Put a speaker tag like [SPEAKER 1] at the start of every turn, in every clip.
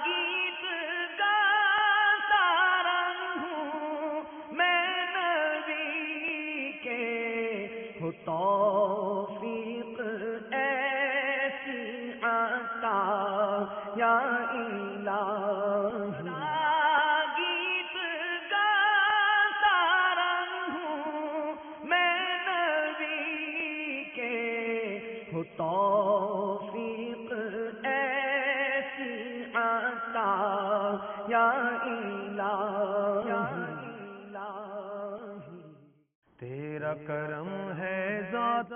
[SPEAKER 1] گیت گاتا رہوں میں نبی کے، ہو توفیق ایسی عطا یا الہی۔ گیت گاتا رہوں میں نبی کے، ہو توفیق ایسی عطا یا الہی۔
[SPEAKER 2] تیرا کرم ہے ذات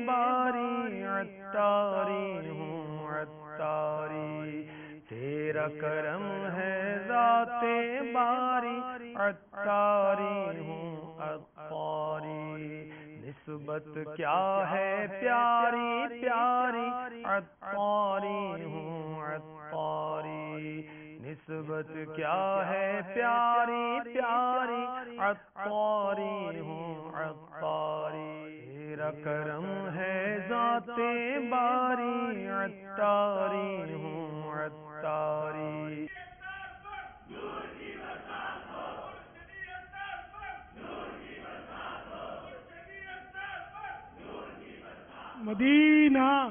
[SPEAKER 2] باری، عطاری ہوں عطاری۔ تیرا کرم ہے ذات باری، عطاری ہوں عطاری۔ نسبت کیا ہے پیاری پیاری، عطاری ہوں عطاری۔ نسبت کیا ہے پیاری پیاری، عطاری ہوں عطاری۔ تیرا کرم ہے ذات باری، عطاری ہوں عطاری۔
[SPEAKER 3] مدینہ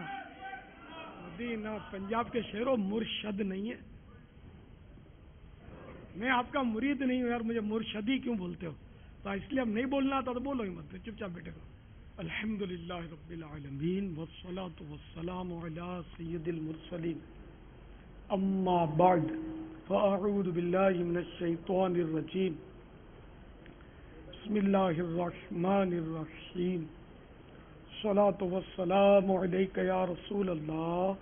[SPEAKER 3] مدینہ پنجاب کے شہروں مرشد نہیں ہے۔ میں آپ کا مرید نہیں ہوں یار، مجھے مرشدی کیوں بولتے ہو؟ تو اس لیے ہم نہیں بولنا آتا تو بولو ہی مت، چپ چاپ بیٹھے رہو۔ الحمدللہ رب العالمین والصلاة والسلام علی سید المرسلین، اما بعد فاعوذ باللہ من الشیطان الرجیم، بسم اللہ الرحمن الرحیم، الصلاة والسلام علیک یا رسول اللہ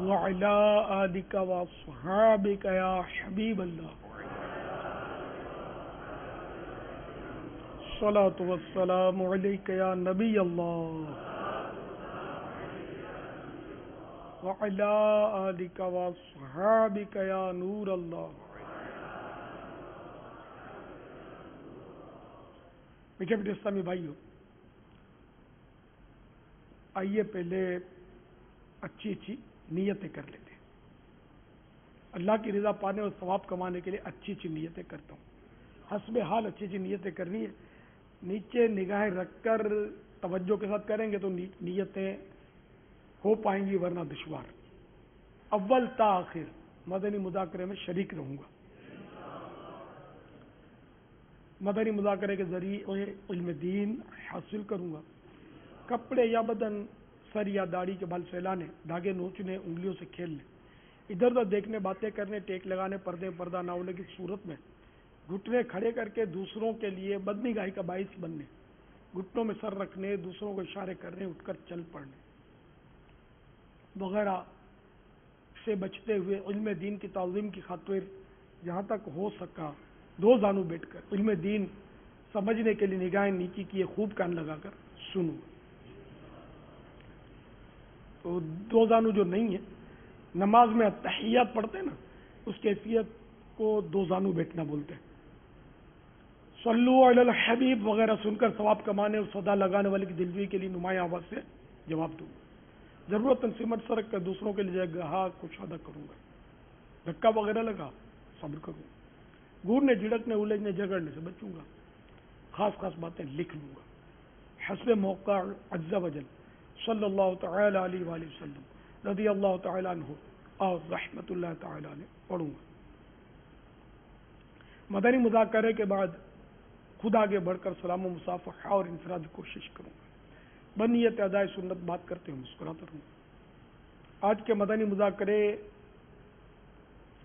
[SPEAKER 3] وعلی آلک واصحابک یا حبیب اللہ، الصلاة والسلام علیک یا نبی اللہ وعلی آلک واصحابک یا نور اللہ۔ میٹھے میٹھے اسلامی بھائیو، آئیے پہلے اچھی اچھی نیتیں کر لیتے ہیں۔ اللہ کی رضا پانے اور ثواب کمانے کے لیے اچھی اچھی نیتیں کرتا ہوں۔ حسب حال اچھی اچھی نیتیں کرنی ہے، نیچے نگاہیں رکھ کر توجہ کے ساتھ کریں گے تو نیتیں ہو پائیں گی، ورنہ دشوار۔ اول تا آخر مدنی مذاکرے میں شریک رہوں گا۔ مدنی مذاکرے کے ذریعے علم دین حاصل کروں گا۔ کپڑے یا بدن، سر یا داڑھی کے بال پھیلانے، دھاگے نوچنے، انگلیوں سے کھیلنے، ادھر ادھر دیکھنے، باتیں کرنے، ٹیک لگانے، پردہ نہ ہونے کی صورت میں گھٹنے کھڑے کر کے دوسروں کے لیے بدنگاہی کا باعث بننے، گھٹنوں میں سر رکھنے، دوسروں کو اشارے کرنے، اٹھ کر چل پڑنے وغیرہ سے بچتے ہوئے علم دین کی تعظیم کی خاطر جہاں تک ہو سکا دو زانو بیٹھ کر علم دین سمجھنے کے لیے نگاہیں نیچی کیے خوب کان لگا کر سنوں۔ تو دو زانو جو نہیں ہے، نماز میں تحیات پڑھتے ہیں نا، اس کیفیت کو دو زانو بیٹھنا بولتے ہیں۔ صلو علی الحبیب وغیرہ سن کر ثواب کمانے اور صدا لگانے والے کی دلجوئی کے لیے نمایاں آواز سے جواب دوں۔ ضرورت سمت سرک کر دوسروں کے لیے جگہ کشادہ کروں گا۔ دھکا وغیرہ لگا صبر کروں گا۔ گورنے جھڑکنے الجھنے جھگڑنے سے بچوں گا۔ خاص خاص باتیں لکھ لوں گا۔ حسب موقع عز وجل صلی اللہ تعالی علیہ وآلہ وسلم رضی اللہ تعالی عنہ اور رحمت اللہ تعالی علیہ پڑھوں گا۔ مدنی مذاکرے کے بعد خود آگے بڑھ کر سلام و مصافحہ اور انفراد کی کوشش کروں گا۔ بنیت ادائے سنت بات کرتے ہوئے مسکراتا رہوں گا۔ آج کے مدنی مذاکرے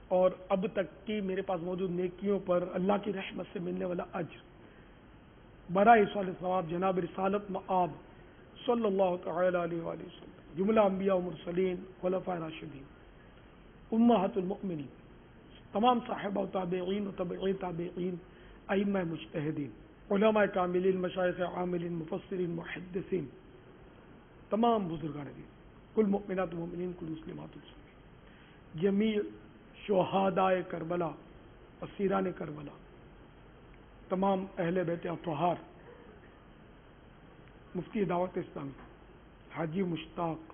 [SPEAKER 3] اور اب تک کی میرے پاس موجود نیکیوں پر اللہ کی رحمت سے ملنے والا اجر برائے ایصال ثواب جناب رسالت مآب صلی اللہ تعالی علیہ وآلہ وسلم، جملہ انبیاء و مرسلین، خلفاء راشدین، امہات المؤمنین، تمام صحابہ و تابعین و تبعی تابعین، ائمہ مجتہدین، علماء کاملین، مشائخ عاملین، مفسرین، محدثین، تمام بزرگان دین، کل مؤمنات و مؤمنین، کل مسلمات و مسلمین، جمیع شہدائے کربلا، اسیران کربلا، تمام اہل بیت اطہار، مفتی دعوت اسلامی حاجی مشتاق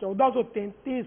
[SPEAKER 3] 1433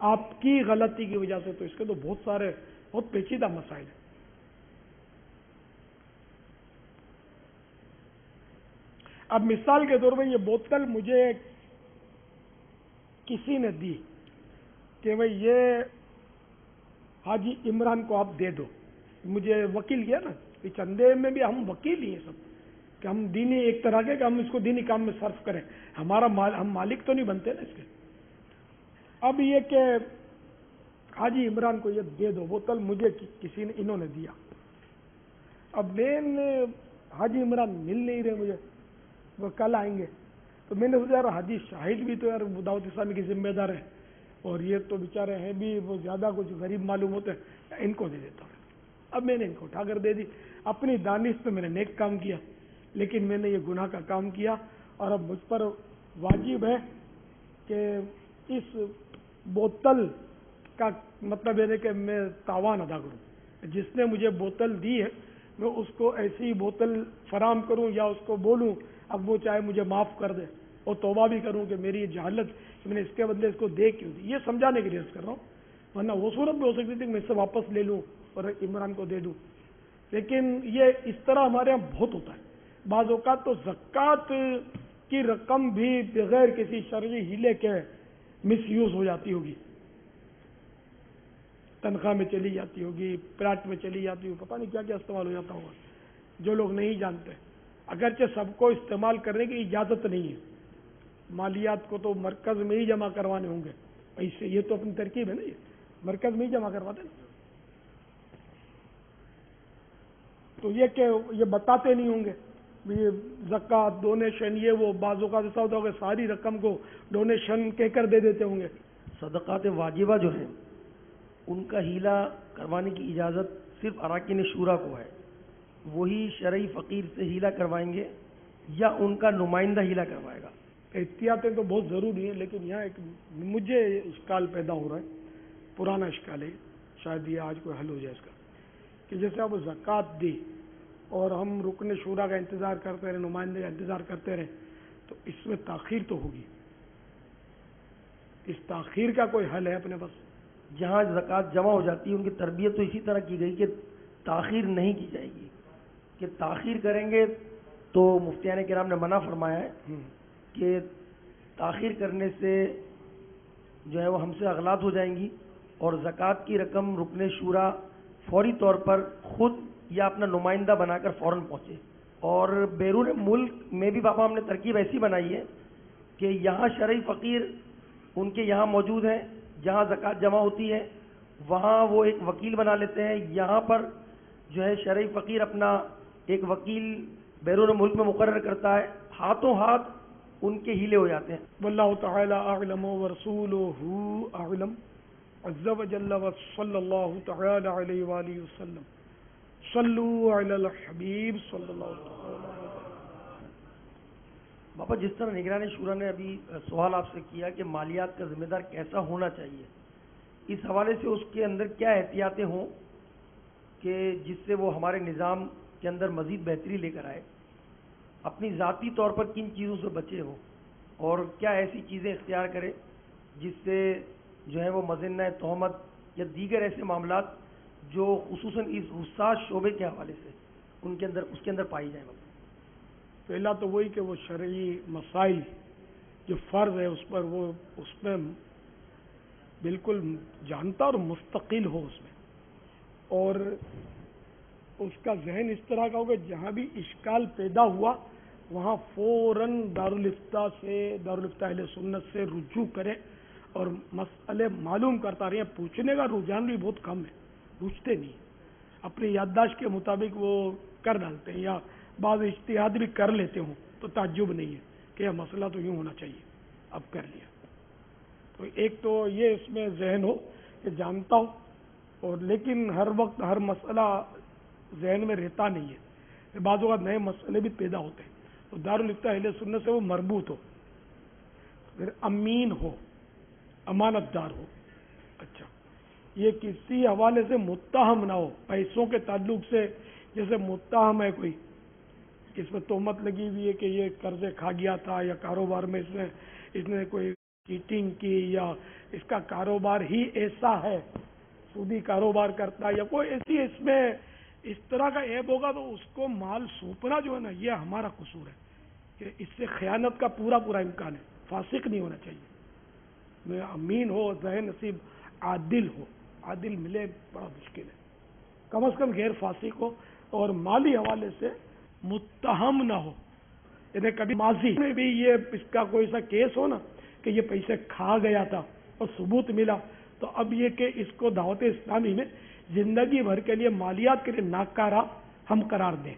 [SPEAKER 3] آپ کی غلطی کی وجہ سے، تو اس کے تو بہت پیچیدہ مسائل ہیں۔ اب مثال کے طور پر یہ بوتل مجھے کسی نے دی کہ بھئی یہ حاجی عمران کو آپ دے دو، مجھے وکیل کیا نا، اس چندے میں بھی ہم وکیل ہی ہیں سب، کہ ہم دینی ایک طرح کے کہ ہم اس کو دینی کام میں صرف کریں، ہم مالک تو نہیں بنتے نا اس کے۔ اب یہ کہ حاجی عمران کو یہ دے دو بوتل، مجھے کسی نے انہوں نے دیا، اب میں حاجی عمران مل نہیں رہے مجھے، وہ کل آئیں گے، تو میں نے سوچا یار حاجی شاہد بھی تو یار دعوت اسلامی کی ذمہ دار ہے، اور یہ تو بیچارے ہیں بھی وہ زیادہ کچھ غریب معلوم ہوتے ہیں، ان کو دے دیتا ہوں۔ اب میں نے ان کو اٹھا کر دے دی، اپنی دانش پہ میں نے نیک کام کیا، لیکن میں نے یہ گناہ کا کام کیا، اور اب مجھ پر واجب ہے کہ اس بوتل کا مطلب ہے کہ میں تاوان ادا کروں، جس نے مجھے بوتل دی ہے میں اس کو ایسی بوتل فراہم کروں، یا اس کو بولوں اب وہ چاہے مجھے معاف کر دے، اور توبہ بھی کروں کہ میری جہالت کہ میں نے اس کے بدلے اس کو دے کیوں دی، یہ سمجھانے کے لیے عرض کر رہا ہوں، ورنہ وہ صورت بھی ہو سکتی تھی کہ میں اس سے واپس لے لوں اور عمران کو دے دوں، لیکن یہ اس طرح ہمارے یہاں بہت ہوتا ہے۔ بعض اوقات تو زکوٰۃ کی رقم بھی بغیر کسی شرعی ہیلے کے مس یوز ہو جاتی ہوگی، تنخواہ میں چلی جاتی ہوگی، پلاٹ میں چلی جاتی ہوگی، پتہ نہیں کیا کیا استعمال ہو جاتا ہوگا جو لوگ نہیں جانتے، اگرچہ سب کو استعمال کرنے کی اجازت نہیں ہے، مالیات کو تو مرکز میں ہی جمع کروانے ہوں گے، ایسے یہ تو اپنی ترکیب ہے نا، یہ مرکز میں ہی جمع کرواتے نا، تو یہ کہ یہ بتاتے نہیں ہوں گے یہ زکوٰۃ ڈونیشن یہ وہ، بعض اوقات ایسا ہوتا ہوگا ساری رقم کو ڈونیشن کہہ کر دے دیتے ہوں گے۔
[SPEAKER 1] صدقات واجبہ جو ہیں ان کا ہیلہ کروانے کی اجازت صرف اراکین شورا کو ہے، وہی شرعی فقیر سے ہیلہ کروائیں گے یا ان کا نمائندہ ہیلہ کروائے گا؟
[SPEAKER 3] احتیاطیں تو بہت ضروری ہیں، لیکن یہاں ایک مجھے اشکال پیدا ہو رہا ہے، پرانا اشکال ہے، شاید یہ آج کوئی حل ہو جائے اس کا، کہ جیسے اب زکوٰۃ دی اور ہم رکن شورا کا انتظار کرتے رہے، نمائندے کا انتظار کرتے رہے، تو اس میں تاخیر تو ہوگی، اس تاخیر کا کوئی حل ہے اپنے پاس؟
[SPEAKER 1] جہاں زکوٰۃ جمع ہو جاتی ہے ان کی تربیت تو اسی طرح کی گئی کہ تاخیر نہیں کی جائے گی، کہ تاخیر کریں گے تو مفتیان کرام نے منع فرمایا ہے کہ تاخیر کرنے سے جو ہے وہ ہم سے اغلاط ہو جائیں گی، اور زکوٰۃ کی رقم رکن شورا فوری طور پر خود یا اپنا نمائندہ بنا کر فوراً پہنچے، اور بیرون ملک میں بھی بابا ہم نے ترکیب ایسی بنائی ہے کہ یہاں شرعی فقیر ان کے یہاں موجود ہیں، جہاں زکوٰۃ جمع ہوتی ہے وہاں وہ ایک وکیل بنا لیتے ہیں، یہاں پر جو ہے شرعی فقیر اپنا ایک وکیل بیرون ملک میں مقرر کرتا ہے، ہاتھوں ہاتھ ان کے ہیلے ہو جاتے ہیں۔
[SPEAKER 3] واللہ تعالی اعلم ورسولہ اعلم عز وجل وصلی اللہ تعالی علیہ وآلہ وسلم، صلو علی الحبیب صلی اللہ تعالی علیہ وسلم۔
[SPEAKER 1] باپا جس طرح نگران شورا نے ابھی سوال آپ سے کیا کہ مالیات کا ذمہ دار کیسا ہونا چاہیے، اس حوالے سے اس کے اندر کیا احتیاطیں ہوں کہ جس سے وہ ہمارے نظام کے اندر مزید بہتری لے کر آئے، اپنی ذاتی طور پر کن چیزوں سے بچے ہو، اور کیا ایسی چیزیں اختیار کرے جس سے جو ہے وہ مظنہ تہمت یا دیگر ایسے معاملات جو خصوصاً اس حساس شعبے کے حوالے سے اس کے اندر پائی جائیں؟
[SPEAKER 3] پہلا تو وہی کہ وہ شرعی مسائل جو فرض ہے اس پر وہ اس میں بالکل جانتا اور مستقل ہو اس میں، اور اس کا ذہن اس طرح کا ہوگا جہاں بھی اشکال پیدا ہوا وہاں فوراً دارالفتہ اہل سنت سے رجوع کرے اور مسئلے معلوم کرتا رہے۔ پوچھنے کا رجحان بھی بہت کم ہے، پوچھتے نہیں، اپنی یادداشت کے مطابق وہ کر ڈالتے ہیں، یا بعض اجتہاد بھی کر لیتے ہوں تو تعجب نہیں ہے کہ یہ مسئلہ تو یوں ہونا چاہیے، اب کر لیا۔ تو ایک تو یہ اس میں ذہن ہو کہ جانتا ہو، اور لیکن ہر وقت ہر مسئلہ ذہن میں رہتا نہیں ہے، بعض اوقات نئے مسئلے بھی پیدا ہوتے ہیں، تو دارالفتہ اہل سنت سے وہ مربوط ہو، پھر امین ہو، امانت دار ہو، اچھا یہ کسی حوالے سے متہم نہ ہو، پیسوں کے تعلق سے جیسے متہم ہے کوئی کہ اس میں تہمت لگی ہوئی ہے کہ یہ قرضے کھا گیا تھا، یا کاروبار میں اس نے کوئی چیٹنگ کی یا اس کا کاروبار ہی ایسا ہے، سودی کاروبار کرتا ہے یا کوئی ایسی اس میں اس طرح کا عیب ہوگا تو اس کو مال سونپنا جو ہے نا یہ ہمارا قصور ہے کہ اس سے خیانت کا پورا امکان ہے. فاسق نہیں ہونا چاہیے، میں امین ہو، ذہن نصیب عادل ہو، عادل ملے بڑا مشکل ہے، کم از کم غیر فاسق ہو اور مالی حوالے سے متہم نہ ہو. یعنی کبھی ماضی میں بھی یہ اس کا کوئی سا کیس ہو نا کہ یہ پیسے کھا گیا تھا اور ثبوت ملا، تو اب یہ کہ اس کو دعوت اسلامی میں زندگی بھر کے لیے مالیات کے لیے ناکارہ ہم قرار دیں.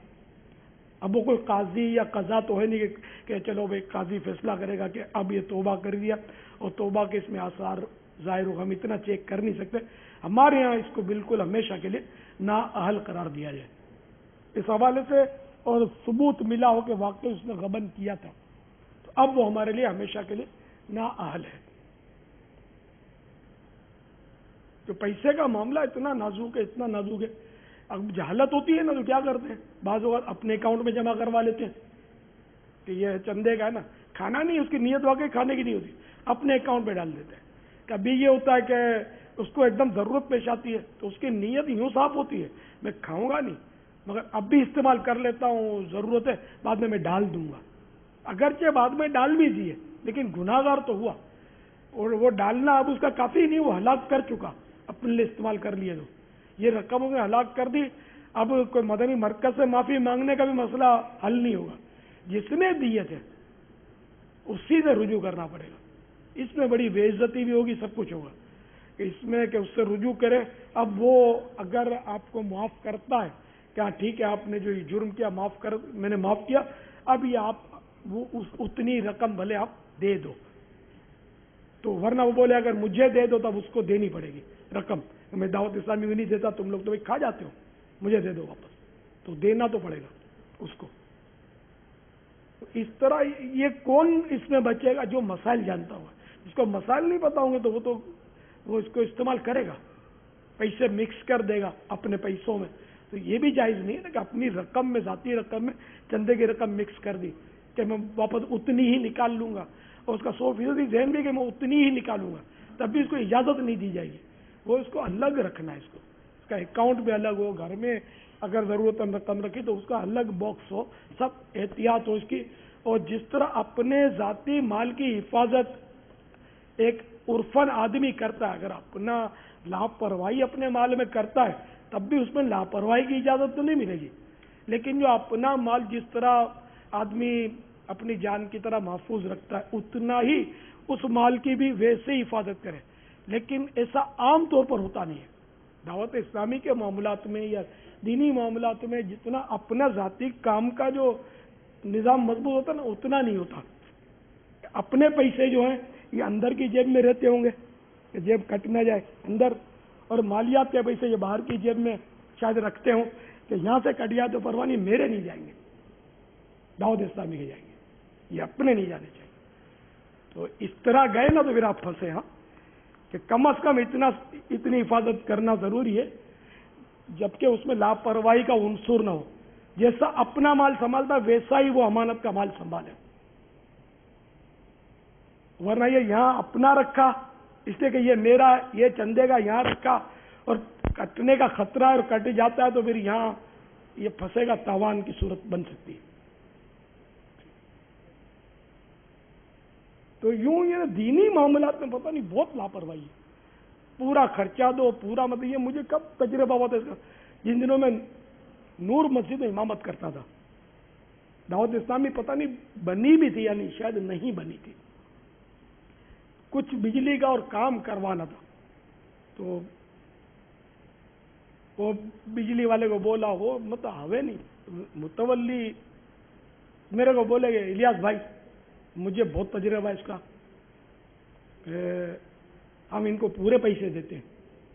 [SPEAKER 3] اب وہ کوئی قاضی یا قضا تو ہے نہیں کہ چلو بھائی قاضی فیصلہ کرے گا کہ اب یہ توبہ کر دیا اور توبہ کے اس میں آثار ظاہر ہو، ہم اتنا چیک کر نہیں سکتے. ہمارے یہاں اس کو بالکل ہمیشہ کے لیے نااہل قرار دیا جائے اس حوالے سے، اور ثبوت ملا ہو کہ واقعی اس نے غبن کیا تھا تو اب وہ ہمارے لیے ہمیشہ کے لیے نااہل ہے. تو پیسے کا معاملہ اتنا نازک ہے. اب جہالت ہوتی ہے نا تو کیا کرتے ہیں، بعض اوقات اپنے اکاؤنٹ میں جمع کروا لیتے ہیں کہ یہ چندے کا ہے نا، کھانا نہیں، اس کی نیت واقعی کھانے کی نہیں ہوتی، اپنے اکاؤنٹ پہ ڈال دیتے ہیں. کبھی یہ ہوتا ہے کہ اس کو ایک دم ضرورت پیش آتی ہے تو اس کی نیت یوں صاف ہوتی ہے میں کھاؤں گا نہیں مگر اب بھی استعمال کر لیتا ہوں، ضرورت ہے بعد میں ڈال دوں گا. اگرچہ بعد میں ڈال بھی دیے لیکن گناہگار تو ہوا، اور وہ ڈالنا اب اس کا کافی نہیں، وہ ہلاک کر چکا، اپنے لیے استعمال کر لیے تو یہ رقم میں ہلاک کر دی. اب کوئی مدنی مرکز سے معافی مانگنے کا بھی مسئلہ حل نہیں ہوگا، جس نے دیے تھے اسی سے رجوع کرنا پڑے گا. اس میں بڑی بے عزتی بھی ہوگی، سب کچھ ہوگا اس میں کہ اس سے رجوع کرے. اب وہ اگر آپ کو معاف کرتا ہے کیا ٹھیک ہے، آپ نے جو یہ جرم کیا میں نے معاف کیا، اب یہ آپ وہ اتنی رقم بھلے آپ دے دو، تو ورنہ وہ بولے اگر مجھے دے دو تب اس کو دینی پڑے گی رقم، میں دعوت اسلامی میں نہیں دیتا، تم لوگ تو بھائی کھا جاتے ہو، مجھے دے دو واپس، تو دینا تو پڑے گا اس کو. اس طرح یہ کون اس میں بچے گا جو مسائل جانتا ہوگا. جس کو مسائل نہیں پتا ہوں گے تو وہ اس کو استعمال کرے گا، پیسے مکس کر دے گا اپنے پیسوں میں. تو یہ بھی جائز نہیں ہے نا کہ اپنی رقم میں، ذاتی رقم میں چندے کی رقم مکس کر دی کہ میں واپس اتنی ہی نکال لوں گا، اور اس کا 100% ذہن بھی کہ میں اتنی ہی نکالوں گا، تب بھی اس کو اجازت نہیں دی جائے گی. وہ اس کو الگ رکھنا ہے، اس کا اکاؤنٹ بھی الگ ہو، گھر میں اگر ضرورت رقم رکھی تو اس کا الگ باکس ہو، سب احتیاط ہو اس کی. اور جس طرح اپنے ذاتی مال کی حفاظت ایک عرفن آدمی کرتا ہے، اگر اپنا لاپرواہی اپنے مال میں کرتا ہے تب بھی اس میں لاپرواہی کی اجازت تو نہیں ملے گی. لیکن جو اپنا مال جس طرح آدمی اپنی جان کی طرح محفوظ رکھتا ہے اتنا ہی اس مال کی بھی ویسے ہی حفاظت کرے. لیکن ایسا عام طور پر ہوتا نہیں ہے. دعوت اسلامی کے معاملات میں یا دینی معاملات میں جتنا اپنا ذاتی کام کا جو نظام مضبوط ہوتا ہے نا اتنا نہیں ہوتا. اپنے پیسے جو ہیں یہ اندر کی جیب میں رہتے ہوں گے کہ جیب کٹ نہ جائے اندر، اور مالیات کے پیسے یہ باہر کی جیب میں شاید رکھتے ہوں کہ یہاں سے کٹ جائے تو پرواہ نہیں، میرے نہیں جائیں گے، دعوت اسلامی کے جائیں گے، یہ اپنے نہیں جانے چاہیے. تو اس طرح گئے نا تو پھر آپ پھنسے. ہاں کہ کم از کم اتنی حفاظت کرنا ضروری ہے جبکہ اس میں لاپرواہی کا عنصر نہ ہو. جیسا اپنا مال سنبھالتا ویسا ہی وہ امانت کا مال سنبھالے، ورنہ یہ یہاں اپنا رکھا اس لیے کہ یہ میرا ہے، یہ چندے کا یہاں رکھا اور کٹنے کا خطرہ ہے اور کٹ جاتا ہے تو پھر یہاں یہ پھنسے گا، تاوان کی صورت بن سکتی ہے. تو یوں یہ دینی معاملات میں پتہ نہیں بہت لاپرواہی ہے. پورا خرچہ دو، پورا مطلب یہ مجھے کب تجربہ ہوا تھا اس کا، جن دنوں میں نور مسجد میں امامت کرتا تھا. دعوت اسلامی پتہ نہیں بنی بھی تھی یعنی شاید نہیں بنی تھی، کچھ بجلی کا اور کام کروانا تھا. تو وہ بجلی والے کو بولا، وہ مطلب ہوئے نہیں متولی میرے کو بولے گے الیاس بھائی مجھے بہت تجربہ ہے اس کا، ہم ان کو پورے پیسے دیتے ہیں.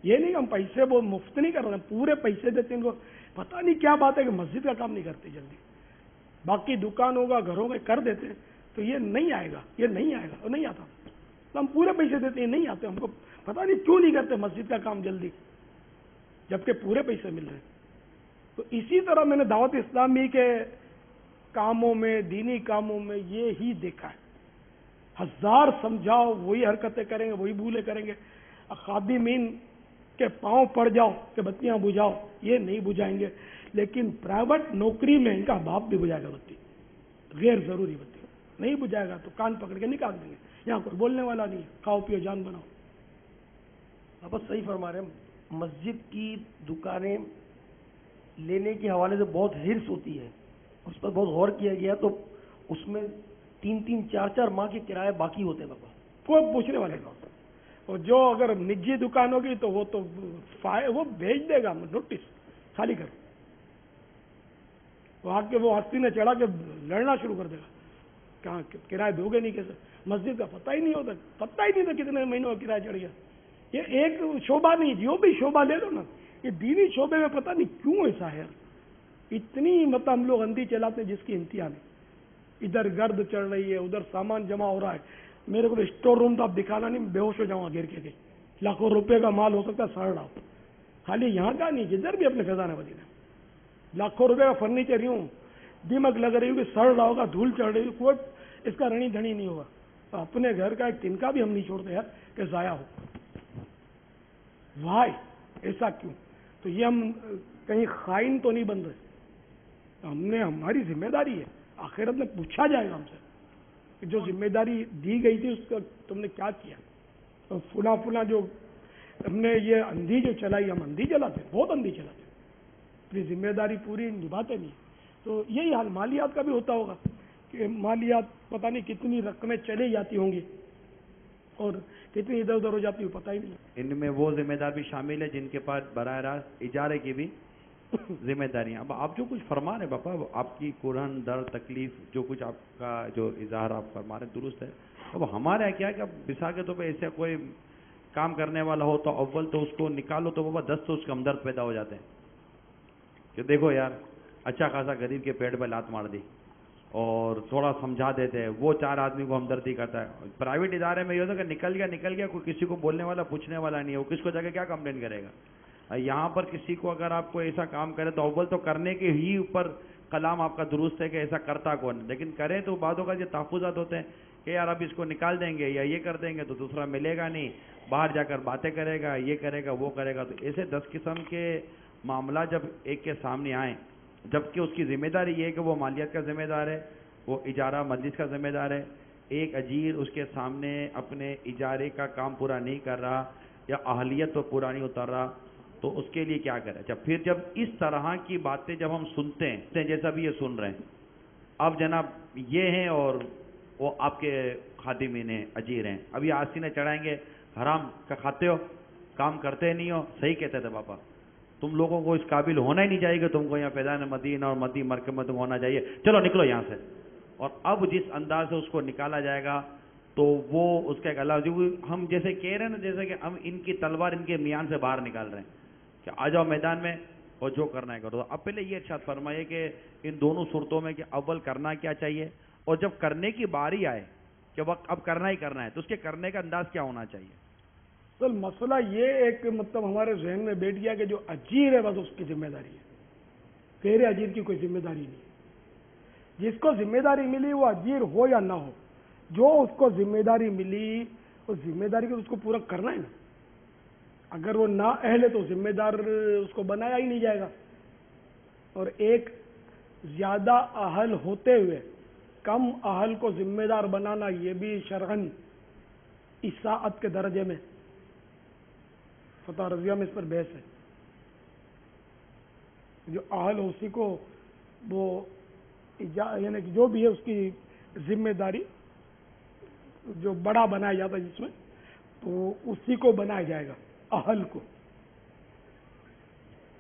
[SPEAKER 3] یہ نہیں کہ ہم پیسے وہ مفت نہیں کر رہے ہیں، پورے پیسے دیتے ہیں ان کو. پتہ نہیں کیا بات ہے کہ مسجد کا کام نہیں کرتے جلدی، باقی دکان ہوگا گھروں میں کر دیتے ہیں. تو یہ نہیں آئے گا، یہ نہیں آئے گا، وہ نہیں آتا. تو ہم پورے پیسے دیتے ہیں، نہیں آتے. ہم کو پتہ نہیں کیوں نہیں کرتے مسجد کا کام جلدی جبکہ پورے پیسے مل رہے ہیں. تو اسی طرح میں نے دعوت اسلامی کے کاموں میں، دینی کاموں میں یہ ہی دیکھا ہے. 1000 سمجھاؤ وہی حرکتیں کریں گے، وہی بھولے کریں گے. خادمین کے پاؤں پڑ جاؤ کہ بتیاں بجھاؤ، یہ نہیں بجھائیں گے. لیکن پرائیویٹ نوکری میں ان کا باپ بھی بجھائے گا بتی، غیر ضروری بتی نہیں بجھائے گا تو کان پکڑ کے نکال دیں گے. یہاں کوئی بولنے والا نہیں ہے، کھاؤ پیو جان بناؤ.
[SPEAKER 1] آپ صحیح فرما رہے ہیں. مسجد کی دکانیں لینے کے حوالے سے بہت ہرس ہوتی ہے، اس پر بہت غور کیا گیا تو اس میں 3-3 4-4 ماہ کے کرائے باقی ہوتے ہیں بابا.
[SPEAKER 3] کوئی پوچھنے والے نہیں. اور جو اگر نجی دکان ہوگی تو وہ تو وہ بھیج دے گا نوٹس خالی کر، وہ آ کے وہ ہستی نے چڑھا کے لڑنا شروع کر دے گا. کہاں کرایہ دو گے نہیں کیسے؟ مسجد کا پتہ ہی نہیں ہوتا، پتہ ہی نہیں تھا کتنے مہینوں کا کرایہ چڑھ گیا. یہ ایک شعبہ نہیں، جو بھی شعبہ لے لو نا، یہ دینی شعبے میں پتہ نہیں کیوں ایسا ہے. اتنی مطلب ہم لوگ اندھی چلاتے ہیں جس کی انتہا نہیں. ادھر گرد چڑھ رہی ہے، ادھر سامان جمع ہو رہا ہے. میرے کو تو اسٹور روم تو آپ دکھانا نہیں، بے ہوش ہو جاؤں گا گر کے. لاکھوں روپے کا مال ہو سکتا ہے سڑ رہا ہو. خالی یہاں کا نہیں، جدھر بھی اپنے خزانہ مدینہ لاکھوں روپے کا فرنیچر یوں دیمک لگ رہی ہوگی، سڑ رہا ہوگا، دھول چڑھ رہی ہوگی، کوئی اس کا رنی دھنی نہیں ہوگا. تو اپنے گھر کا ایک تنکا بھی ہم نہیں چھوڑتے یار کہ ضائع ہو. وائے ایسا کیوں؟ تو یہ ہم کہیں خائن تو نہیں بن رہے. ہم نے، ہماری ذمہ داری ہے، آخرت میں پوچھا جائے گا ہم سے کہ جو ذمہ داری دی گئی تھی اس کا تم نے کیا کیا. تو فلاں جو ہم نے یہ اندھی جو چلائی، ہم اندھی چلاتے، بہت اندھی چلاتے، اپنی ذمہ داری پوری نبھاتے نہیں. تو یہی حال مالیات کا بھی ہوتا ہوگا کہ مالیات پتہ نہیں کتنی رقمیں چلی جاتی ہوں گی اور کتنی ادھر ادھر ہو جاتی ہو پتہ ہی نہیں.
[SPEAKER 4] ان میں وہ ذمہ دار بھی شامل ہے جن کے پاس براہ راست اجارے کی بھی ذمہ داریاں. اب آپ جو کچھ فرما رہے ہیں باپا، آپ کی قرآن درد تکلیف جو کچھ آپ کا جو اظہار آپ فرما رہے ہیں درست ہے. اب ہمارے یہاں کیا ہے کہ اب بسا کے طور پہ ایسا کوئی کام کرنے والا ہو تو اول تو اس کو نکالو تو بابا 10 تو اس کے ہمدرد پیدا ہو جاتے ہیں کہ دیکھو یار اچھا خاصا غریب کے پیٹ پہ لات مار دی اور تھوڑا سمجھا دیتے ہیں، وہ 4 آدمی کو ہمدردی کرتا ہے. پرائیویٹ ادارے میں یہ ہوتا ہے کہ نکل گیا کوئی کسی کو بولنے والا پوچھنے والا نہیں ہے، وہ کس کو جا کے کیا کمپلین کرے گا. یہاں پر کسی کو اگر آپ کو ایسا کام کرے تو اول تو کرنے کے ہی اوپر کلام آپ کا درست ہے کہ ایسا کرتا کون، لیکن کرے تو بعدوں کا جو تحفظات ہوتے ہیں کہ یار اب اس کو نکال دیں گے یا یہ کر دیں گے تو دوسرا ملے گا نہیں، باہر جا کر باتیں کرے گا، یہ کرے گا وہ کرے گا. تو ایسے 10 قسم کے معاملات جب ایک کے سامنے آئیں، جبکہ اس کی ذمہ داری یہ ہے کہ وہ مالیات کا ذمہ دار ہے، وہ اجارہ مجلس کا ذمہ دار ہے. ایک اجیر اس کے سامنے اپنے اجارے کا کام پورا نہیں کر رہا یا اہلیت تو پورا نہیں اتر رہا تو اس کے لیے کیا کرے. جب اس طرح کی باتیں جب ہم سنتے ہیں جیسا بھی یہ سن رہے ہیں، اب جناب یہ ہیں اور وہ آپ کے خادمین ہیں، اجیر ہیں، اب یہ آستینیں چڑھائیں گے، حرام کا کھاتے ہو، کام کرتے نہیں ہو. صحیح کہتے تھے پاپا، تم لوگوں کو اس قابل ہونا ہی نہیں چاہیے کہ تم کو یہاں فیضان مدینہ اور مدی مرکز میں تم ہونا چاہیے، چلو نکلو یہاں سے. اور اب جس انداز سے اس کو نکالا جائے گا تو وہ اس کا ایک اللہ، ہم جیسے کہہ رہے ہیں نا، جیسے کہ ہم ان کی تلوار ان کے میان سے باہر نکال رہے ہیں کہ آ جاؤ میدان میں اور جو کرنا ہے کرو. اب پہلے یہ ارشاد فرمائیے کہ ان دونوں صورتوں میں کہ اول کرنا کیا چاہیے اور جب کرنے کی باری آئے کہ وقت اب کرنا ہی کرنا ہے تو اس کے کرنے کا انداز کیا ہونا چاہیے.
[SPEAKER 3] سر مسئلہ یہ ایک مطلب ہمارے ذہن میں بیٹھ گیا کہ جو اجیر ہے بس اس کی ذمہ داری ہے، غیر اجیر کی کوئی ذمہ داری نہیں. جس کو ذمہ داری ملی وہ اجیر ہو یا نہ ہو، جو اس کو ذمہ داری ملی اس ذمہ داری کو اس کو پورا کرنا ہے نا. اگر وہ نا اہل ہے تو ذمہ دار اس کو بنایا ہی نہیں جائے گا. اور ایک زیادہ اہل ہوتے ہوئے کم اہل کو ذمہ دار بنانا یہ بھی شرعن اساءت کے درجے میں، فتح رضیہ میں اس پر بحث ہے. جو اہل ہو اسی کو وہ یعنی کہ جو بھی ہے اس کی ذمہ داری جو بڑا بنایا جاتا ہے جس میں، تو اسی کو بنایا جائے گا اہل کو.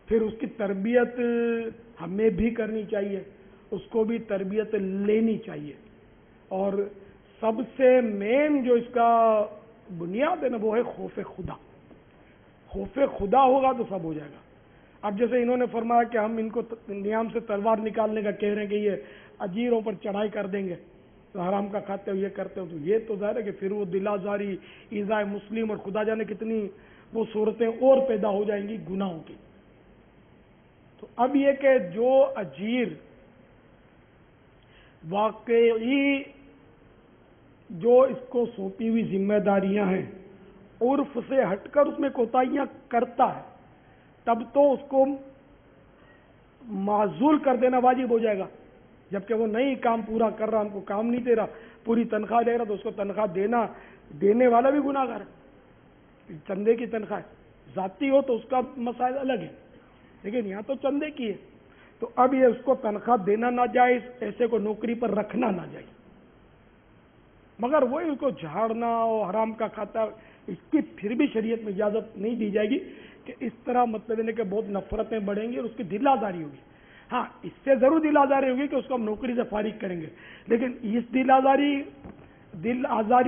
[SPEAKER 3] پھر اس کی تربیت ہمیں بھی کرنی چاہیے، اس کو بھی تربیت لینی چاہیے. اور سب سے مین جو اس کا بنیاد ہے نا وہ ہے خوف خدا. خوف خدا ہوگا تو سب ہو جائے گا. اب جیسے انہوں نے فرمایا کہ ہم ان کو نیام سے تلوار نکالنے کا کہہ رہے ہیں کہ یہ اجیروں پر چڑھائی کر دیں گے تو حرام کا کھاتے ہو یہ کرتے ہو، تو یہ تو ظاہر ہے کہ پھر وہ دلازاری، ایذاء مسلم اور خدا جانے کتنی وہ صورتیں اور پیدا ہو جائیں گی گناہوں کی. تو اب یہ کہ جو اجیر واقعی جو اس کو سونپی ہوئی ذمہ داریاں ہیں عرف سے ہٹ کر اس میں کوتاہیاں کرتا ہے تب تو اس کو معزول کر دینا واجب ہو جائے گا. جبکہ وہ نہیں کام پورا کر رہا، ہم کو کام نہیں دے رہا، پوری تنخواہ دے رہا، تو اس کو تنخواہ دینے والا بھی گناہ گار ہے. چندے کی تنخواہ ہے، ذاتی ہو تو اس کا مسائل الگ ہے، لیکن یہاں تو چندے کی ہے. تو اب یہ اس کو تنخواہ دینا ناجائز، ایسے کو نوکری پر رکھنا ناجائز. مگر وہی اس کو جھاڑنا اور حرام کا کھاتا، اس کی پھر بھی شریعت میں اجازت نہیں دی جائے گی کہ اس طرح مطلب کہ بہت نفرتیں بڑھیں گی اور اس کی دل آزاری ہوگی. ہاں اس سے ضرور دل آزاری ہوگی کہ اس کو ہم نوکری سے فارغ کریں گے، لیکن اس دل آزاری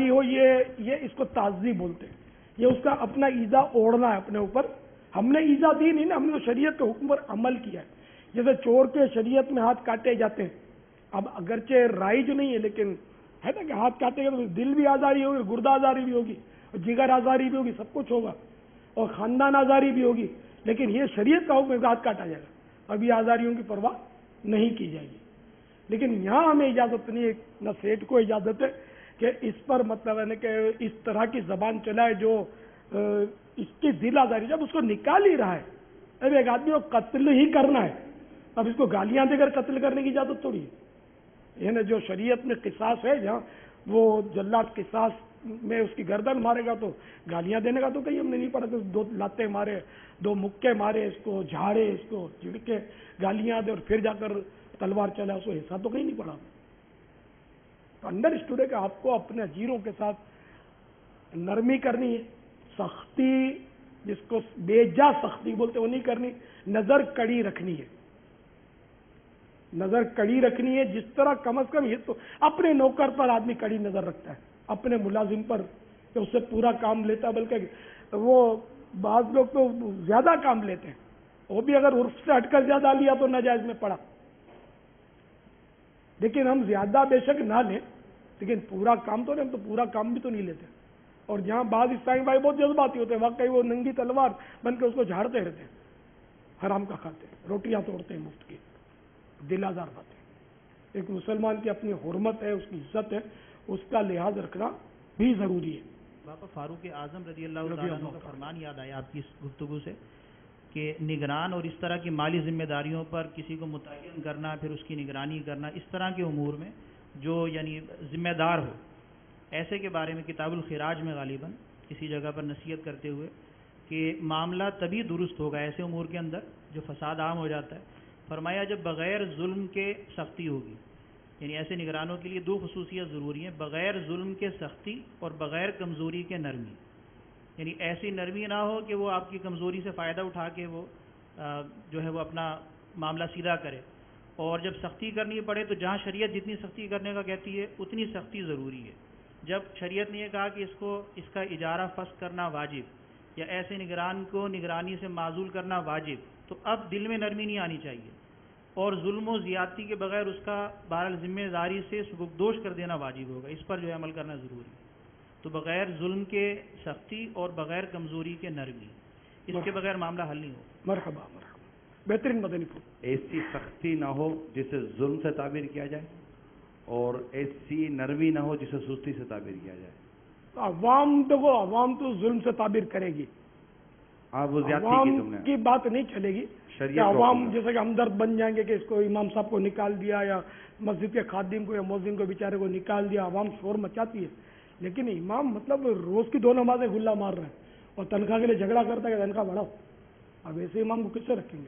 [SPEAKER 3] ہو یہ اس کو تعزیہ بولتے ہیں. یہ اس کا اپنا ایذا اوڑھنا ہے اپنے اوپر. ہم نے ایذا دی نہیں نا، ہم نے تو شریعت کے حکم پر عمل کیا ہے. جیسے چور کے شریعت میں ہاتھ کاٹے جاتے ہیں، اب اگرچہ رائج نہیں ہے لیکن ہے نا کہ ہاتھ کاٹے گا تو دل بھی آزاری ہوگی، گردہ آزاری بھی ہوگی، جگر آزاری بھی ہوگی، سب کچھ ہوگا، اور خاندان آزاری بھی ہوگی. لیکن یہ شریعت کا حکم ہے کہ ہاتھ کاٹا جائے گا، اب یہ آزاریوں کی پرواہ نہیں کی جائے گی. لیکن یہاں ہمیں اجازت نہیں ہے، نہ سیٹ کو اجازت ہے کہ اس پر مطلب ہے نا کہ اس طرح کی زبان چلائے جو اس کی دل آزاری. جب اس کو نکال ہی رہا ہے، اب ایک آدمی کو قتل ہی کرنا ہے، اب اس کو گالیاں دے کر قتل کرنے کی اجازت تھوڑی ہے. یعنی جو شریعت میں قصاص ہے، جہاں وہ جلاد قصاص میں اس کی گردن مارے گا تو گالیاں دینے کا تو کہیں ہم نے نہیں پڑھا کہ 2 لاتے مارے، 2 مکے مارے، اس کو جھاڑے، اس کو جھڑکے گالیاں دے اور پھر جا کر تلوار چلا، اس کو ایسا تو کہیں نہیں پڑھا. تو انڈر اسٹوڈے کہ آپ کو اپنے اجیروں کے ساتھ نرمی کرنی ہے، سختی جس کو بے جا سختی بولتے وہ نہیں کرنی، نظر کڑی رکھنی ہے. نظر کڑی رکھنی ہے، جس طرح کم از کم یہ تو اپنے نوکر پر آدمی کڑی نظر رکھتا ہے، اپنے ملازم پر کہ اس سے پورا کام لیتا ہے، بلکہ وہ بعض لوگ تو زیادہ کام لیتے ہیں، وہ بھی اگر عرف سے ہٹ کر زیادہ لیا تو ناجائز میں پڑا. لیکن ہم زیادہ بے شک نہ لیں، لیکن پورا کام تو نہیں، ہم تو پورا کام بھی تو نہیں لیتے. اور جہاں بعض اسلامی بھائی بہت جذباتی ہوتے ہیں، واقعی وہ ننگی تلوار بن کے اس کو جھاڑتے رہتے ہیں، حرام کا کھاتے ہیں، روٹیاں توڑتے ہیں مفت کی، دل آزار باتیں. ایک مسلمان کی اپنی حرمت ہے، اس کی عزت ہے، اس کا لحاظ رکھنا بھی ضروری ہے.
[SPEAKER 5] باپا فاروق اعظم رضی اللہ تعالیٰ عنہ کا فرمان یاد آیا آپ کی اس گفتگو سے کہ نگران اور اس طرح کی مالی ذمہ داریوں پر کسی کو متعین کرنا، پھر اس کی نگرانی کرنا، اس طرح کے امور میں جو یعنی ذمہ دار ہو، ایسے کے بارے میں کتاب الخراج میں غالباً کسی جگہ پر نصیحت کرتے ہوئے کہ معاملہ تبھی درست ہوگا ایسے امور کے اندر جو فساد عام ہو جاتا ہے. فرمایا جب بغیر ظلم کے سختی ہوگی. یعنی ایسے نگرانوں کے لیے 2 خصوصیت ضروری ہیں، بغیر ظلم کے سختی اور بغیر کمزوری کے نرمی. یعنی ایسی نرمی نہ ہو کہ وہ آپ کی کمزوری سے فائدہ اٹھا کے وہ جو ہے وہ اپنا معاملہ سیدھا کرے. اور جب سختی کرنی پڑے تو جہاں شریعت جتنی سختی کرنے کا کہتی ہے اتنی سختی ضروری ہے. جب شریعت نے یہ کہا کہ اس کا اجارہ فسخ کرنا واجب یا ایسے نگران کو نگرانی سے معزول کرنا واجب، تو اب دل میں نرمی نہیں آنی چاہیے، اور ظلم و زیادتی کے بغیر اس کا بہرحال ذمہ داری سے سبکدوش کر دینا واجب ہوگا. اس پر جو ہے عمل کرنا ضروری ہے. تو بغیر ظلم کے سختی اور بغیر کمزوری کے نرمی، اس کے بغیر معاملہ حل نہیں ہوگا.
[SPEAKER 3] مرحبا بہترین مدنی پھول.
[SPEAKER 4] ایسی سختی نہ ہو جسے ظلم سے تعبیر کیا جائے، اور ایسی نرمی نہ ہو جسے سستی سے تعبیر کیا جائے.
[SPEAKER 3] عوام تو ظلم سے تعبیر کرے گی،
[SPEAKER 4] وہ زیادتی
[SPEAKER 3] عوام کی بات نہیں چلے گی. کہ عوام جیسے کہ ہمدرد بن جائیں گے کہ اس کو امام صاحب کو نکال دیا یا مسجد کے خادم کو یا مؤذن کو بیچارے کو نکال دیا، عوام شور مچاتی ہے. لیکن امام مطلب روز کی 2 نمازیں گلا مار رہے ہیں اور تنخواہ کے لیے جھگڑا کرتا ہے کہ تنخواہ بڑھاؤ. اب ایسے امام کو کس سے رکھیں گے؟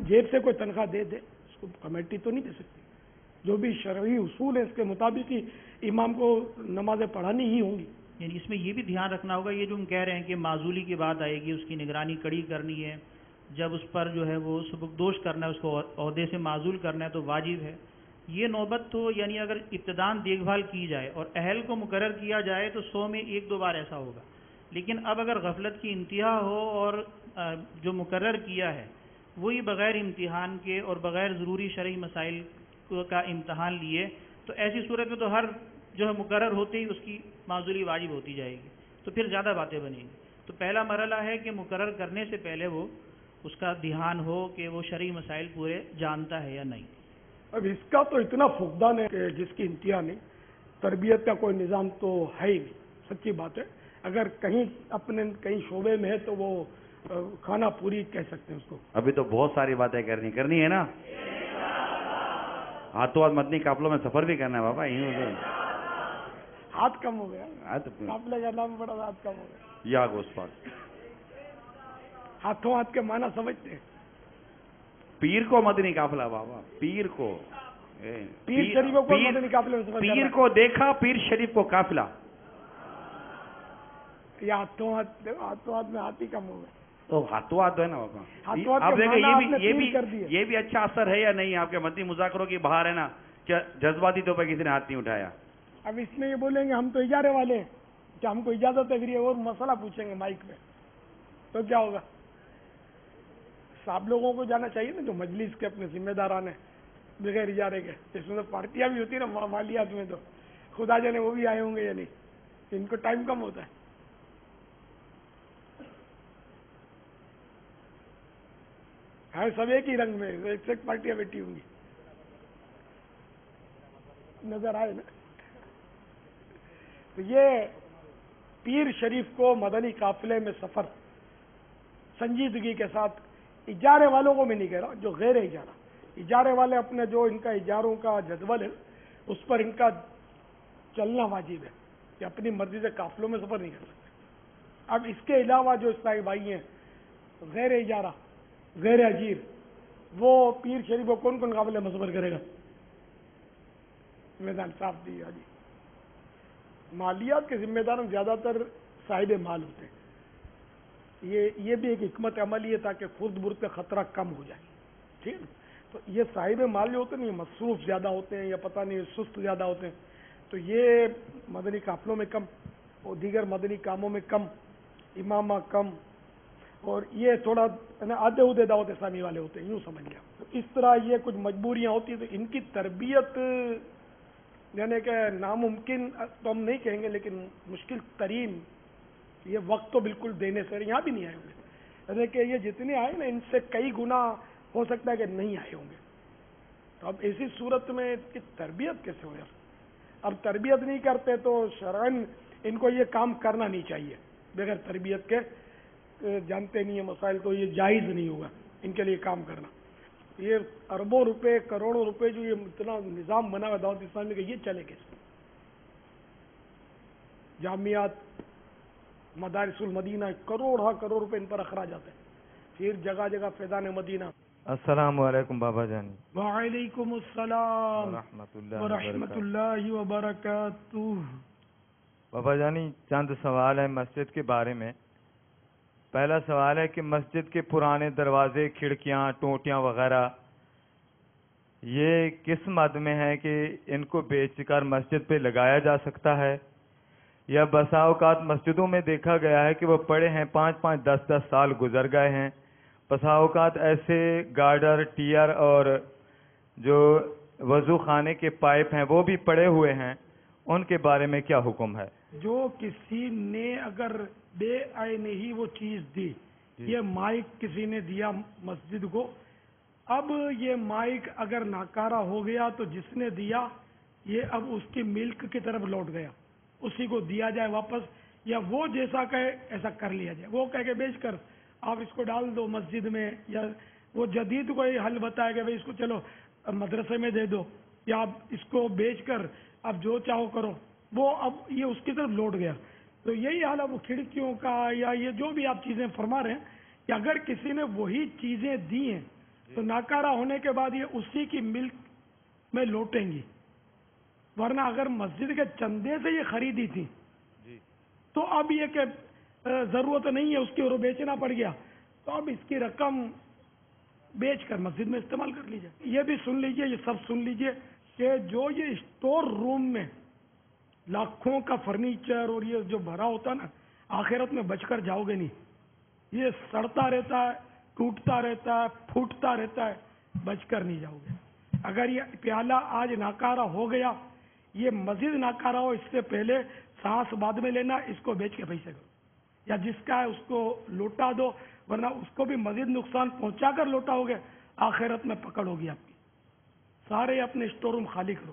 [SPEAKER 3] جیب سے کوئی تنخواہ دے اس کو کمیٹی تو نہیں دے سکتی. جو بھی شرعی اصول ہے اس کے مطابق ہی امام کو نمازیں پڑھانی ہی ہوں گی.
[SPEAKER 5] یعنی اس میں یہ بھی دھیان رکھنا ہوگا، یہ جو ہم کہہ رہے ہیں کہ معزولی کی بات آئے گی، اس کی نگرانی کڑی کرنی ہے، جب اس پر جو ہے وہ سبکدوش کرنا ہے، اس کو عہدے سے معزول کرنا ہے تو واجب ہے. یہ نوبت تو یعنی اگر ابتداً دیکھ بھال کی جائے اور اہل کو مقرر کیا جائے تو 100 میں 1-2 بار ایسا ہوگا. لیکن اب اگر غفلت کی انتہا ہو اور جو مقرر کیا ہے وہی بغیر امتحان کے اور بغیر ضروری شرعی مسائل کا امتحان لیے، تو ایسی صورت میں تو ہر جو ہے مقرر ہوتے ہی اس کی معزولی واجب ہوتی جائے گی، تو پھر زیادہ باتیں بنیں گی. تو پہلا مرحلہ ہے کہ مقرر کرنے سے پہلے وہ اس کا دھیان ہو کہ وہ شرعی مسائل پورے جانتا ہے یا نہیں.
[SPEAKER 3] اب اس کا تو اتنا فقدان ہے کہ جس کی انتہا نہیں. تربیت کا کوئی نظام تو ہے ہی نہیں، سچی بات ہے. اگر کہیں اپنے کہیں شعبے میں ہے تو وہ کھانا پوری کہہ سکتے ہیں اس کو.
[SPEAKER 4] ابھی تو بہت ساری باتیں کرنی ہے نا. ہاتھوں ہاتھ مدنی قافلوں میں سفر بھی کرنا ہے بابا. یوں سے
[SPEAKER 3] ہاتھ کم ہو گیا، قافلے کا نام بڑا ہاتھ کم ہو گیا.
[SPEAKER 4] یا گوشت پاک
[SPEAKER 3] ہاتھوں ہاتھ کے معنی سمجھتے ہیں.
[SPEAKER 4] پیر کو مدنی قافلہ بابا، پیر کو
[SPEAKER 3] پیر شریفوں کو مدنی قافلے میں سفر
[SPEAKER 4] پیر
[SPEAKER 3] کرنا.
[SPEAKER 4] کو دیکھا، پیر شریف کو قافلہ.
[SPEAKER 3] یا ہاتھوں ہاتھ میں ہاتھ ہی کم ہو گئے.
[SPEAKER 4] تو ہاتھوں ہاتھ ہے نا بابا.
[SPEAKER 3] ہاتھوں ہاتھ
[SPEAKER 4] آپ
[SPEAKER 3] کے
[SPEAKER 4] دیکھیں
[SPEAKER 3] معنی آپ نے تین کر دیے.
[SPEAKER 4] یہ بھی اچھا اثر ہے یا نہیں آپ کے مدنی مذاکروں کی بہار ہے نا، کیا جذباتی طور پر کسی نے ہاتھ نہیں اٹھایا؟
[SPEAKER 3] اب اس میں یہ بولیں گے ہم تو اجارے والے ہیں، کیا ہم کو اجازت ہے؟ پھر یہ اور مسئلہ پوچھیں گے مائک میں تو کیا ہوگا؟ صاحب لوگوں کو جانا چاہیے نا جو مجلس کے اپنے ذمہ داران ہیں بغیر اجارے کے. اس میں تو پارٹیاں بھی ہوتی ہیں نا مالیات میں، تو خدا جانے وہ بھی آئے ہوں گے یا نہیں. ان کو ٹائم کم ہوتا ہے. سب ایک ہی رنگ میں ایک پارٹیاں بیٹھی ہوں گی، نظر آئے نا. تو یہ پیر شریف کو مدنی قافلے میں سفر سنجیدگی کے ساتھ، اجارے والوں کو میں نہیں کہہ رہا، جو غیر اجارے والے اپنے جو ان کا اجاروں کا جدول ہے اس پر ان کا چلنا واجب ہے کہ اپنی مرضی سے قافلوں میں سفر نہیں کر سکتے. اب اس کے علاوہ جو اسلامی بھائی ہیں غیر اجارہ غیر اجیر، وہ پیر شریف کو کون کون قافلے میں سفر کرے گا؟ میدان صاف دیا جی. مالیات کے ذمہ دار زیادہ تر صاحب مال ہوتے ہیں. یہ بھی ایک حکمت عملی ہے تاکہ خرد برد کا خطرہ کم ہو جائے. ٹھیک ہے. تو یہ صاحب مال جو ہوتے ہیں مصروف زیادہ ہوتے ہیں یا پتہ نہیں سست زیادہ ہوتے ہیں، تو یہ مدنی قافلوں میں کم اور دیگر مدنی کاموں میں کم، امامہ کم، اور یہ تھوڑا آدھے ادھے دعوت اسلامی والے ہوتے ہیں، یوں سمجھ لیا. تو اس طرح یہ کچھ مجبوریاں ہوتی ہیں. تو ان کی تربیت یعنی کہ ناممکن تو ہم نہیں کہیں گے لیکن مشکل ترین، یہ وقت تو بالکل دینے سے یہاں بھی نہیں آئے ہوں گے. یعنی کہ یہ جتنے آئے نا ان سے کئی گنا ہو سکتا ہے کہ نہیں آئے ہوں گے. تو اب ایسی صورت میں اس کی تربیت کیسے ہو جائے؟ اب تربیت نہیں کرتے تو شرعاً ان کو یہ کام کرنا نہیں چاہیے بغیر تربیت کے. جانتے نہیں ہیں مسائل تو یہ جائز نہیں ہوگا ان کے لیے کام کرنا. یہ اربوں روپے کروڑوں روپے جو یہ اتنا نظام بنا ہوا دعوت اسلامی کا، یہ چلے کیسے؟ جامعات، مدارس المدینہ، کروڑ روپے ان پر اخراج جاتے ہیں. پھر جگہ جگہ فیضان مدینہ.
[SPEAKER 6] السلام علیکم بابا جانی.
[SPEAKER 3] وعلیکم السلام ورحمۃ اللہ وبرکاتہ.
[SPEAKER 6] بابا جانی چند سوال ہے مسجد کے بارے میں. پہلا سوال ہے کہ مسجد کے پرانے دروازے، کھڑکیاں، ٹوٹیاں وغیرہ یہ کس مد میں ہے کہ ان کو بیچ کر مسجد پہ لگایا جا سکتا ہے، یا بسا اوقات مسجدوں میں دیکھا گیا ہے کہ وہ پڑے ہیں 5-5 10-10 سال گزر گئے ہیں. بسا اوقات ایسے گارڈر، ٹیئر اور جو وضو خانے کے پائپ ہیں وہ بھی پڑے ہوئے ہیں، ان کے بارے میں کیا حکم ہے؟
[SPEAKER 3] جو کسی نے اگر بے آئینی ہی وہ چیز دی، یہ مائک کسی نے دیا مسجد کو، اب یہ مائک اگر ناکارہ ہو گیا تو جس نے دیا یہ اب اس کی ملک کی طرف لوٹ گیا، اسی کو دیا جائے واپس، یا وہ جیسا کہے ایسا کر لیا جائے. وہ کہہ کے بیچ کر آپ اس کو ڈال دو مسجد میں، یا وہ جدید کوئی حل بتایا کہ بھائی اس کو چلو مدرسے میں دے دو، یا آپ اس کو بیچ کر اب جو چاہو کرو، وہ اب یہ اس کی طرف لوٹ گیا. تو یہی حال ہے وہ کھڑکیوں کا، یا یہ جو بھی آپ چیزیں فرما رہے ہیں کہ اگر کسی نے وہی چیزیں دی ہیں تو ناکارہ ہونے کے بعد یہ اسی کی ملک میں لوٹیں گی. ورنہ اگر مسجد کے چندے سے یہ خریدی تھی تو اب یہ کہ ضرورت نہیں ہے اس کی اور بیچنا پڑ گیا، تو اب اس کی رقم بیچ کر مسجد میں استعمال کر لیجیے. یہ بھی سن لیجیے، یہ سب سن لیجیے کہ جو یہ اسٹور روم میں لاکھوں کا فرنیچر اور یہ جو بھرا ہوتا نا، آخرت میں بچ کر جاؤ گے نہیں. یہ سڑتا رہتا ہے، ٹوٹتا رہتا ہے، پھوٹتا رہتا ہے، بچ کر نہیں جاؤ گے. اگر یہ پیالہ آج ناکارہ ہو گیا، یہ مزید ناکارہ ہو، اس سے پہلے سانس بعد میں لینا، اس کو بیچ کے پیسے کرو، یا جس کا ہے اس کو لوٹا دو، ورنہ اس کو بھی مزید نقصان پہنچا کر لوٹاؤ گے، آخرت میں پکڑ ہوگی آپ کی. سارے اپنے اسٹور روم خالی کرو.